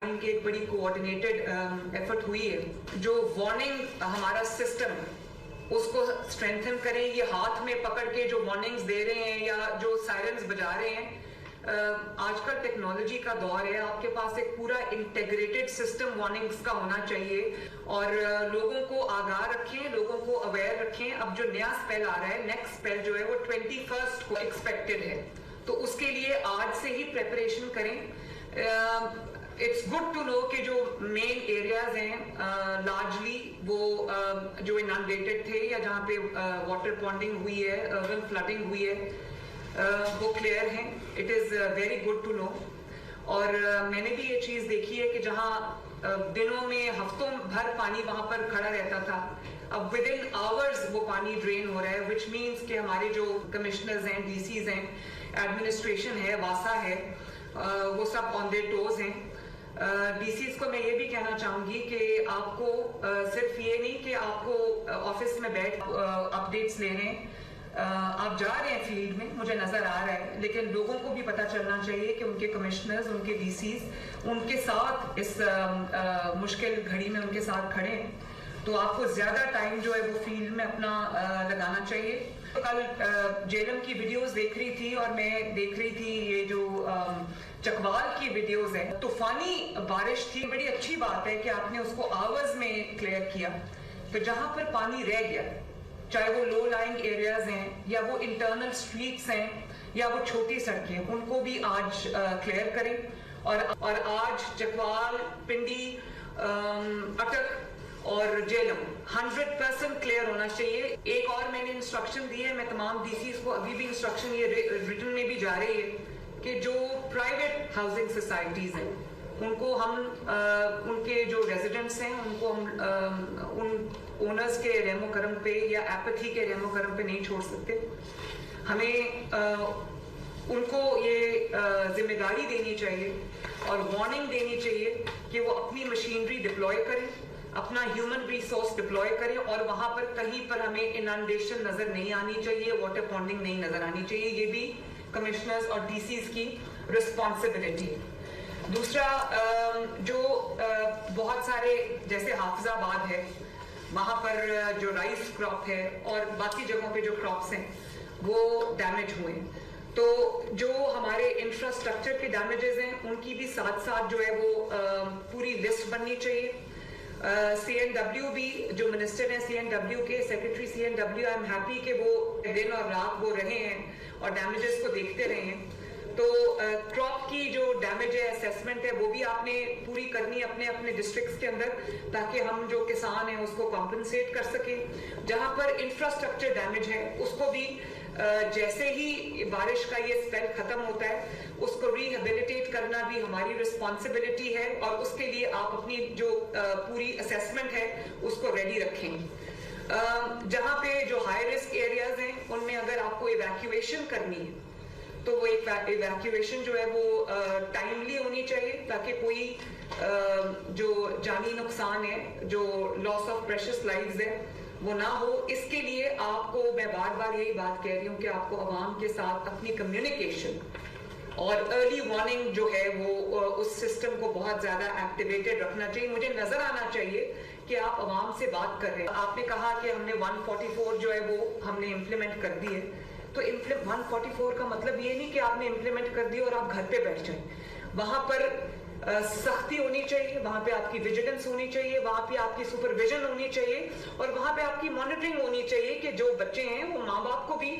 की एक बड़ी कोऑर्डिनेटेड एफर्ट हुई है जो वार्निंग हमारा सिस्टम उसको स्ट्रेंथन करें। ये हाथ में पकड़ के जो वार्निंग्स दे रहे हैं या जो सायरन्स बजा रहे हैं, आजकल टेक्नोलॉजी का दौर है, आपके पास एक पूरा इंटीग्रेटेड सिस्टम वार्निंग्स का होना चाहिए और लोगों को आगाह रखें, लोगों को अवेयर रखें। अब जो नया स्पेल आ रहा है, नेक्स्ट स्पेल जो है वो 21 को एक्सपेक्टेड है, तो उसके लिए आज से ही प्रेपरेशन करें। इट्स गुड टू नो कि जो मेन एरियाज हैं लार्जली वो जो इनंडेटेड थे या जहाँ पे वाटर पॉन्डिंग हुई है, अर्बन फ्लडिंग हुई है, वो क्लियर हैं। It is very good to know. और मैंने भी ये चीज़ देखी है कि जहाँ दिनों में हफ्तों भर पानी वहाँ पर खड़ा रहता था, अब विद इन आवर्स वो पानी ड्रेन हो रहा है, विच मीन्स कि हमारे जो कमिश्नर्स हैं, डीसीज हैं, एडमिनिस्ट्रेशन है, वासा है, वो सब ऑन देयर टोज हैं। डीसीज को मैं ये भी कहना चाहूँगी कि आपको सिर्फ ये नहीं कि आपको ऑफिस में बैठ अपडेट्स ले रहे हैं, आप जा रहे हैं फील्ड में, मुझे नज़र आ रहा है, लेकिन लोगों को भी पता चलना चाहिए कि उनके कमिश्नर्स, उनके डीसीज उनके साथ इस मुश्किल घड़ी में उनके साथ खड़े हैं। तो आपको ज़्यादा टाइम जो है वो फील्ड में अपना लगाना चाहिए। तो कल जेलम की वीडियोस देख रही थी और मैं देख रही थी ये जो चकवाल की वीडियोस है, तूफानी बारिश थी। बड़ी अच्छी बात है कि आपने उसको आवर्स में क्लियर किया। तो जहाँ पर पानी रह गया, चाहे वो लो लाइंग एरियाज हैं या वो इंटरनल स्ट्रीट्स हैं या वो छोटी सड़कें, उनको भी आज क्लियर करें। और आज चकवाल, पिंडी, अटक और जेलम 100% क्लियर होना चाहिए। एक और मैंने इंस्ट्रक्शन दी है, मैं तमाम डीसीज को अभी भी इंस्ट्रक्शन ये रिटन में भी जा रही है कि जो प्राइवेट हाउसिंग सोसाइटीज हैं उनको हम उनके जो रेजिडेंट्स हैं उनको हम उन ओनर्स के रहमो करम पे या एपैथी के रहमो करम पे नहीं छोड़ सकते। हमें उनको ये जिम्मेदारी देनी चाहिए और वार्निंग देनी चाहिए कि वो अपनी मशीनरी डिप्लॉय करें, अपना ह्यूमन रिसोर्स डिप्लॉय करें और वहां पर कहीं पर हमें इनंडेशन नजर नहीं आनी चाहिए, वाटर पॉन्डिंग नहीं नजर आनी चाहिए। ये भी कमिश्नर्स और डीसीज की रिस्पॉन्सिबिलिटी। दूसरा, जो बहुत सारे जैसे हाफिजाबाद है, वहां पर जो राइस क्रॉप है और बाकी जगहों पे जो क्रॉप्स हैं वो डैमेज हुए, तो जो हमारे इंफ्रास्ट्रक्चर के डैमेजेस हैं उनकी भी साथ साथ जो है वो पूरी लिस्ट बननी चाहिए। CNW भी जो मिनिस्टर हैं, CNW के secretary CNW, I am happy कि वो दिन और रात वो रहे हैं और डैमेजेस को देखते रहे हैं। तो क्रॉप की जो डैमेज है, असेसमेंट है, वो भी आपने पूरी करनी है अपने अपने डिस्ट्रिक्ट्स के अंदर, ताकि हम जो किसान हैं उसको कॉम्पनसेट कर सकें। जहां पर इंफ्रास्ट्रक्चर डैमेज है उसको भी जैसे ही बारिश का ये स्पेल खत्म होता है उसको रिहेबिलिटेट करना भी हमारी रिस्पॉन्सिबिलिटी है और उसके लिए आप अपनी जो पूरी असेसमेंट है उसको रेडी रखें। जहां पे जो हाई रिस्क एरियाज हैं उनमें अगर आपको इवैक्यूएशन करनी है तो वो इवैक्यूएशन जो है वो टाइमली होनी चाहिए, ताकि कोई जो जानी नुकसान है, जो लॉस ऑफ प्रेशियस लाइव्स है, वो ना हो। इसके लिए आपको मैं बार बार यही बात कह रही हूँ कि आपको आवाम के साथ अपनी कम्युनिकेशन और अर्ली वार्निंग जो है वो उस सिस्टम को बहुत ज्यादा एक्टिवेटेड रखना चाहिए। मुझे नजर आना चाहिए कि आप आवाम से बात कर रहे हैं। आपने कहा कि हमने 144 जो है वो हमने इम्प्लीमेंट कर दी है, तो 144 का मतलब ये नहीं कि आपने इम्प्लीमेंट कर दी और आप घर पे बैठ जाएं। वहां पर सख्ती होनी चाहिए, वहां पे आपकी विजिलेंस होनी चाहिए, वहां पे आपकी सुपरविजन होनी चाहिए और वहां पे आपकी मॉनिटरिंग होनी चाहिए कि जो बच्चे हैं वो माँ बाप को भी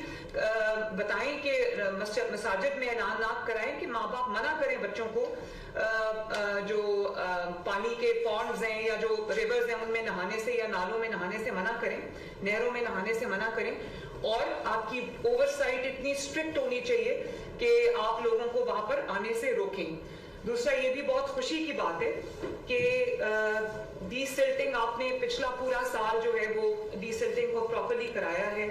बताएं कि मसाजिद में ऐलानात कराएं कि माँ बाप मना करें बच्चों को जो पानी के पॉन्ड्स हैं या जो रिवर्स हैं उनमें नहाने से या नालों में नहाने से मना करें, नहरों में नहाने से मना करें। और आपकी ओवरसाइट इतनी स्ट्रिक्ट होनी चाहिए कि आप लोगों को वहां पर आने से रोकें। दूसरा, ये भी बहुत खुशी की बात है कि डीसिल्टिंग आपने पिछला पूरा साल जो है वो डीसिल्टिंग को प्रॉपर्ली कराया है।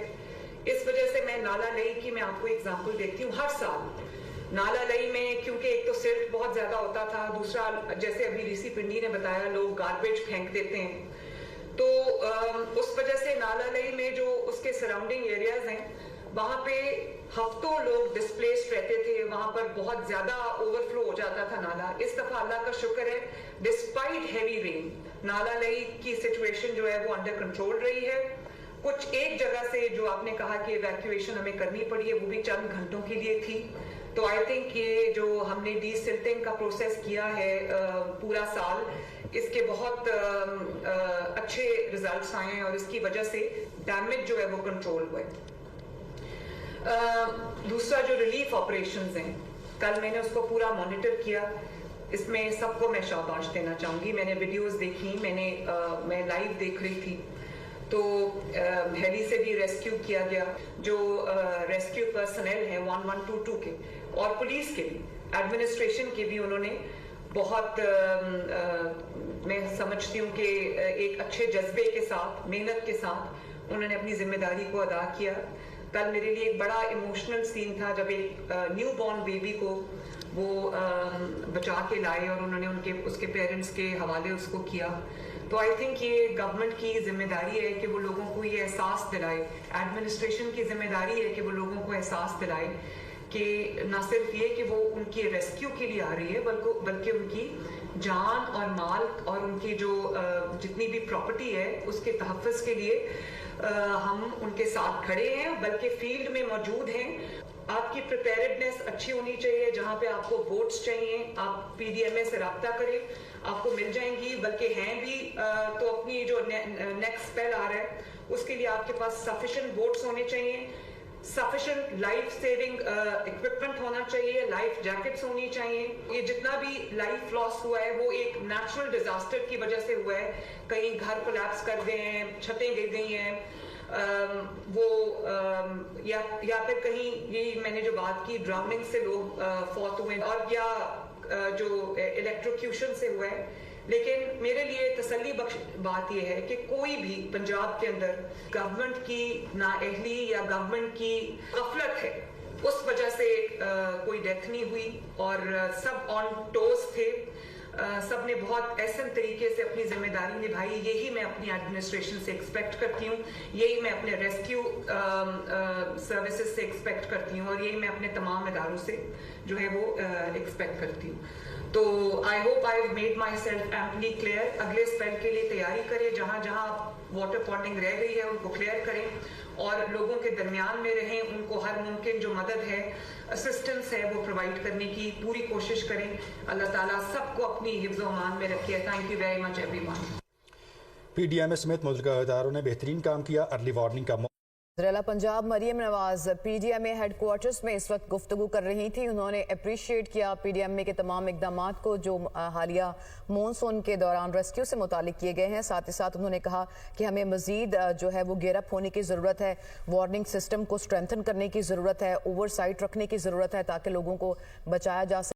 इस वजह से मैं नाला लई की मैं आपको एग्जांपल देती हूँ। हर साल नाला लई में क्योंकि एक तो सिल्ट बहुत ज्यादा होता था, दूसरा जैसे अभी ऋषि पिंडी ने बताया लोग गार्बेज फेंक देते हैं, तो उस वजह से नाला लई में जो उसके सराउंडिंग एरियाज हैं वहां पे हफ्तों लोग डिस्प्लेस्ड रहते थे, वहां पर बहुत ज्यादा ओवरफ्लो हो जाता था नाला। इस दफा अल्लाह का शुक्र है, डिस्पाइट हैवी रेन नाला लई की सिचुएशन जो है वो अंडर कंट्रोल रही है। कुछ एक जगह से जो आपने कहा कि इवैक्यूएशन हमें करनी पड़ी है, वो भी चंद घंटों के लिए थी। तो आई थिंक ये जो हमने डीसिल्टिंग का प्रोसेस किया है पूरा साल, इसके बहुत अच्छे रिजल्ट्स आए हैं और इसकी वजह से डैमेज जो है वो कंट्रोल हुआ है। दूसरा जो रिलीफ ऑपरेशंस हैं, कल मैंने उसको पूरा मॉनिटर किया। इसमें सबको मैं शाबाश देना चाहूँगी। मैंने वीडियोस देखी, मैं लाइव देख रही थी। तो हेली से भी रेस्क्यू किया गया, जो रेस्क्यू पर्सनल हैं 1122 के और पुलिस के भी, एडमिनिस्ट्रेशन के भी, उन्होंने बहुत मैं समझती हूँ कि एक अच्छे जज्बे के साथ, मेहनत के साथ उन्होंने अपनी जिम्मेदारी को अदा किया। कल मेरे लिए एक बड़ा इमोशनल सीन था जब एक न्यू बॉर्न बेबी को वो बचा के लाए और उन्होंने उसके पेरेंट्स के हवाले उसको किया। तो आई थिंक ये गवर्नमेंट की जिम्मेदारी है कि वो लोगों को ये एहसास दिलाए, एडमिनिस्ट्रेशन की जिम्मेदारी है कि वो लोगों को एहसास दिलाए कि न सिर्फ ये कि वो उनकी रेस्क्यू के लिए आ रही है, बल्कि उनकी जान और माल और उनकी जो जितनी भी प्रॉपर्टी है उसके तहफ़्फ़ुज़ के लिए हम उनके साथ खड़े हैं, बल्कि फील्ड में मौजूद हैं। आपकी प्रिपेयर्डनेस अच्छी होनी चाहिए। जहाँ पे आपको वोट्स चाहिए, आप PDMA से रब्ता करें, आपको मिल जाएंगी, बल्कि हैं भी। तो अपनी जो नेक्स्ट स्पेल आ रहा है उसके लिए आपके पास सफिशिएंट वोट्स होने चाहिए, सफिशिएंट लाइफ सेविंग इक्विपमेंट होना चाहिए, लाइफ जैकेट्स होनी चाहिए। ये जितना भी लाइफ लॉस हुआ है वो एक नेचुरल डिजास्टर की वजह से हुआ है। कहीं घर कोलैप्स कर गए हैं, छतें गिर गई हैं, या फिर कहीं यही मैंने जो बात की ड्राउनिंग से लोग फौत हुए, और या जो इलेक्ट्रोक्यूशन से हुआ है। लेकिन मेरे लिए तसल्ली बख्श बात यह है कि कोई भी पंजाब के अंदर गवर्नमेंट की नाअहली या गवर्नमेंट की गफलत है, उस वजह से कोई डेथ नहीं हुई और सब ऑन टोस थे। सब ने बहुत ऐसे तरीके से अपनी जिम्मेदारी निभाई। यही मैं अपनी एडमिनिस्ट्रेशन से एक्सपेक्ट करती हूँ, यही मैं अपने रेस्क्यू सर्विसेज से एक्सपेक्ट करती हूँ, और यही मैं अपने तमाम इदारों से जो है वो एक्सपेक्ट करती हूँ। तो I hope I have made my self amply clear. अगले स्पेल के लिए तैयारी करें, जहाँ जहाँ वाटर पॉन्डिंग रह गई है उनको क्लियर करें और लोगों के दरमियान में रहें। उनको हर मुमकिन जो मदद है, असिस्टेंस है, वो प्रोवाइड करने की पूरी कोशिश करें। अल्लाह ताला सबको अपनी हिफ्ज़ व अमान में रखे। Thank you very much everyone. PDMA समेत मुतल्लिका इदारों ने बेहतरीन काम किया। अर्ली वार्निंग का वज़ीर-ए-आला पंजाब मरियम नवाज PDMA हेडक्वार्टर्स में इस वक्त गुफ्तगू कर रही थी। उन्होंने अप्रिशिएट किया PDMA के तमाम इक़दामात को जो हालिया मानसून के दौरान रेस्क्यू से मुतालिक किए गए हैं। साथ ही साथ उन्होंने कहा कि हमें मज़ीद जो है वो गेयरअप होने की ज़रूरत है, वार्निंग सिस्टम को स्ट्रेंथन करने की ज़रूरत है, ओवरसाइट रखने की ज़रूरत है ताकि लोगों को बचाया जा सके।